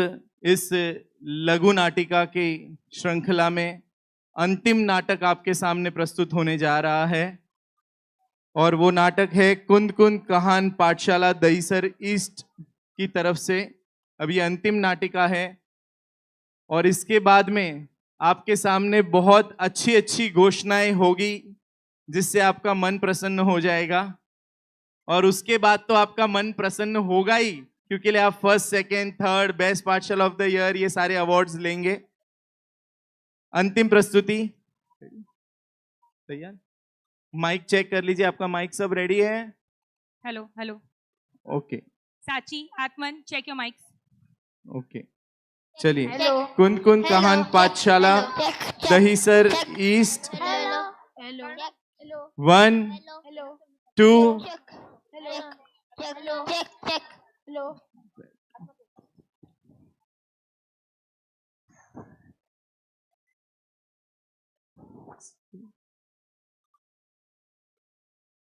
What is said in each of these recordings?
इस लघु नाटिका की श्रृंखला में अंतिम नाटक आपके सामने प्रस्तुत होने जा रहा है और वो नाटक है कुंद कुंद कहान पाठशाला दहीसर ईस्ट की तरफ से। अब ये अंतिम नाटिका है और इसके बाद में आपके सामने बहुत अच्छी अच्छी घोषणाएं होगी जिससे आपका मन प्रसन्न हो जाएगा। और उसके बाद तो आपका मन प्रसन्न होगा ही, क्योंकि आप फर्स्ट, सेकेंड, थर्ड, बेस्ट पाठशाला ऑफ द ईयर ये सारे अवार्ड्स लेंगे। अंतिम प्रस्तुति तैयार? माइक चेक कर लीजिए, आपका माइक सब रेडी है? Hello hello. ओके। साची, आत्मन, चेक योर माइक्स। ओके, चलिए। कुंद कुंद कहान पाठशाला Dahisar east. Hello hello 1 hello 2 hello check hello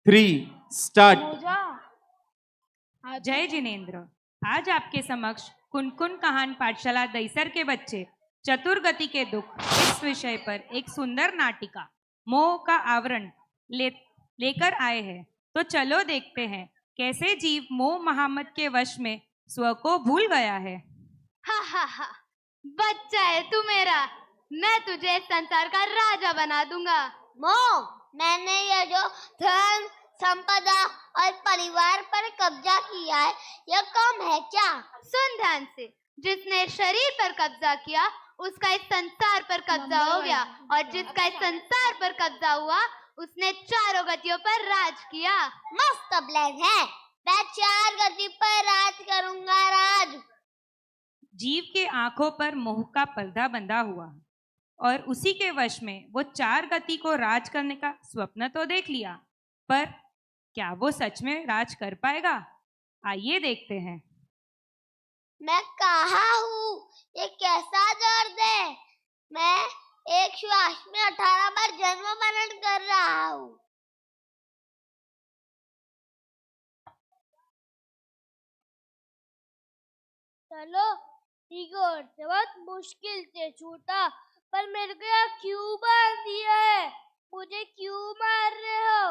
3 start. जय जिनेंद्र। आज आपके समक्ष कुनकुन कहान पाठशाला दहीसर के बच्चे चतुर्गति के दुख इस विषय पर एक सुंदर नाटिका मोह का आवरण लेकर आए हैं। तो चलो देखते हैं कैसे जीव मोह महामत के वश में स्व को भूल गया है। हा हा हा, बच्चा है तू मेरा, मैं तुझे इस संसार का राजा बना दूंगा। मोह, मैंने ये जो धन संपदा और परिवार पर कब्जा किया है, यह कम है क्या? सुन ध्यान से, जिसने शरीर पर कब्जा किया उसका इस संसार पर कब्जा हो गया, और जिसका इस संसार पर कब्जा हुआ उसने चारों गतियों पर राज किया। मस्त प्लान है, मैं 4 गति पर राज करूंगा। राज। जीव के आंखों पर मोह का पर्दा बंधा हुआ और उसी के वश में वो 4 गति को राज करने का स्वप्न तो देख लिया, पर क्या वो सच में राज कर पाएगा? आइए देखते हैं। मैं कहा हूँ, ये कैसा दर्द है? मैं एक श्वास में 18 बार जन्म मरण कर रहा हूँ। चलो ठीक है, बहुत मुश्किल से छूटा, पर मेरे को यहाँ क्यों मार दिया है? मुझे क्यों मार रहे हो?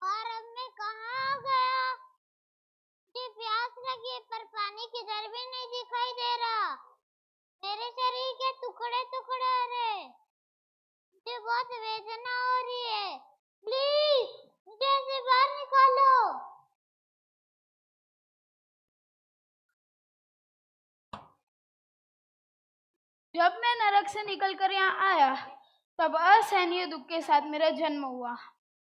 और अब मैं कहाँ गया? मुझे प्यास लगी है पर पानी किधर भी नहीं दिखाई दे रहा। मेरे शरीर के टुकड़े टुकड़े हो रहे, मुझे बहुत वेदना हो रही है। प्लीज मुझे ऐसे बाहर निकालो। जब मैं नरक से निकलकर यहाँ आया तब असहनीय दुख के साथ मेरा जन्म हुआ।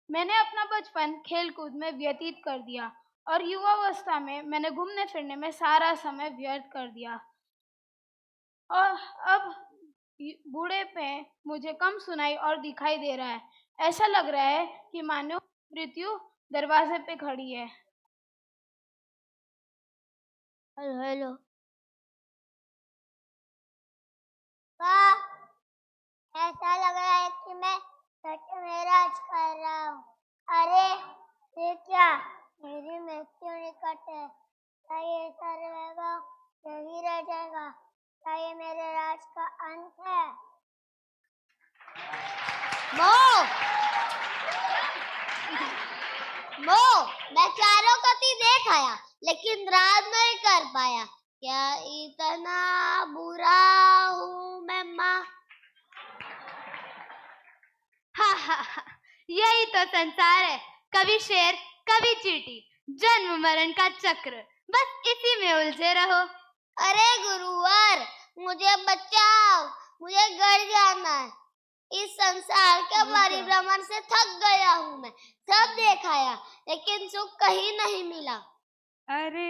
मैंने अपना बचपन खेल कूद में व्यतीत कर दिया और युवावस्था में मैंने घूमने फिरने में सारा समय व्यर्थ कर दिया, और अब बूढ़े पे मुझे कम सुनाई और दिखाई दे रहा है। ऐसा लग रहा है कि मानो मृत्यु दरवाजे पे खड़ी है। हेलो हेलो, ऐसा लग रहा है कि मैं सच में राज कर रहा हूँ। अरे ये क्या, मेरी मृत्यु निकट है। क्या ये ऐसा रहेगा, यही रह जाएगा? क्या ये मेरे राज का अंत है? मैं चारों गति देख आया लेकिन राज नहीं कर पाया। क्या इतना बुरा हूँ मैं माँ? हा हा हा, यही तो संसार है, कभी शेर कभी चींटी, जन्म मरण का चक्र, बस इसी में उलझे रहो। अरे गुरुवर, मुझे बचाओ, मुझे घर जाना है। इस संसार के परिभ्रमण से थक गया हूँ मैं। सब देखाया लेकिन सुख कहीं नहीं मिला। अरे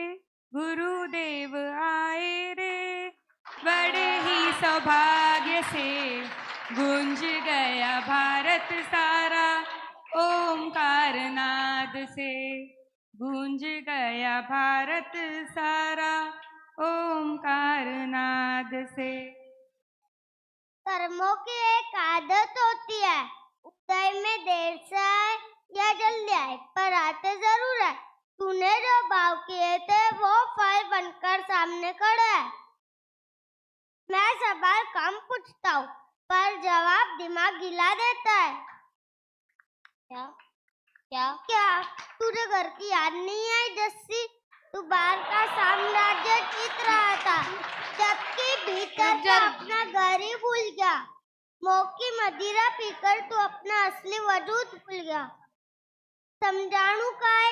गुरुदेव आए रे, बड़े ही सौभाग्य से गूंज गया भारत सारा ओमकार नाद से। गूंज गया भारत सारा ओमकार नाद से। कर्मों की एक आदत होती है, उदय में देर से आए या जल्दी आए, पर आते जरूर है। तूने जो भाव किए थे वो फल बनकर सामने खड़ा है। मैं सवाल कम पूछता हूँ, पर जवाब दिमाग हिला देता है। क्या क्या क्या तुझे घर की याद नहीं आई जस्सी? तू बाहर का साम्राज्य जीत रहा था, जबकि भीतर का अपना घर ही भूल गया। मौकी मदिरा पीकर तू अपना असली वजूद भूल गया। समझाणु का है?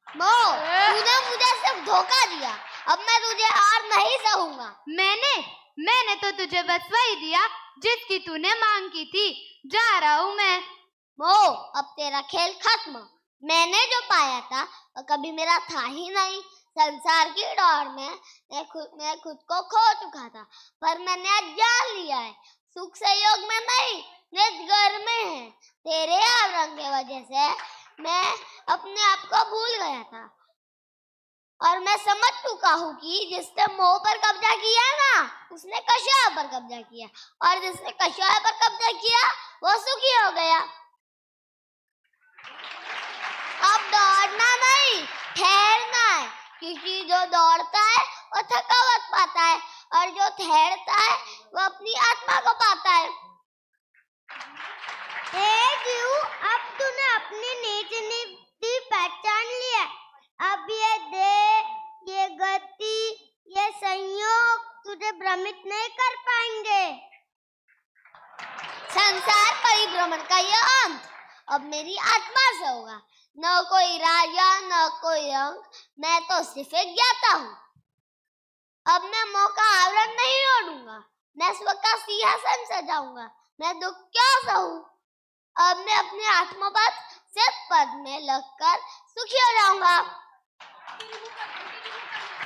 तूने मुझे सिर्फ धोखा दिया, अब मैं तुझे हार नहीं सहूंगा। मैंने तो तुझे बस वही दिया जिसकी तूने मांग की थी। जा रहा हूँ मैं। अब तेरा खेल खत्म। मैंने जो पाया था वो कभी मेरा था ही नहीं। संसार की दौड़ में मैं खुद को खो चुका था, पर मैंने आज जान लिया है, सुख सहयोग में नहीं, निज घर में है। तेरे आवरण की वजह से मैं अपने आप को भूल गया था, और मैं समझ चुका हूँ कि जिसने मोह पर कब्जा किया ना, उसने कषाय पर कब्जा किया, और जिसने कषाय पर कब्जा किया वो सुखी हो गया। अब दौड़ना नहीं, ठहरना है, क्योंकि जो दौड़ता है वो थकावट पाता है, और जो ठहरता है वो अपनी आत्मा को पाता है। जीव, अब तूने अपनी नीच नीति पहचान लिया। अब ये देह, ये गति, ये संयोग तुझे भ्रमित नहीं कर पाएंगे। संसार परिभ्रमण का यह अंत अब मेरी आत्मा से होगा। न कोई राजा, न कोई अंक, मैं तो सिर्फ एक ज्ञाता हूँ। अब मैं मोह का आवरण नहीं ओढ़ूंगा, मैं स्व का सिंहासन सजाऊंगा। मैं दुख क्यों सहूं? अब मैं अपने आत्मपद सिद्ध पद में लगकर सुखी हो जाऊंगा।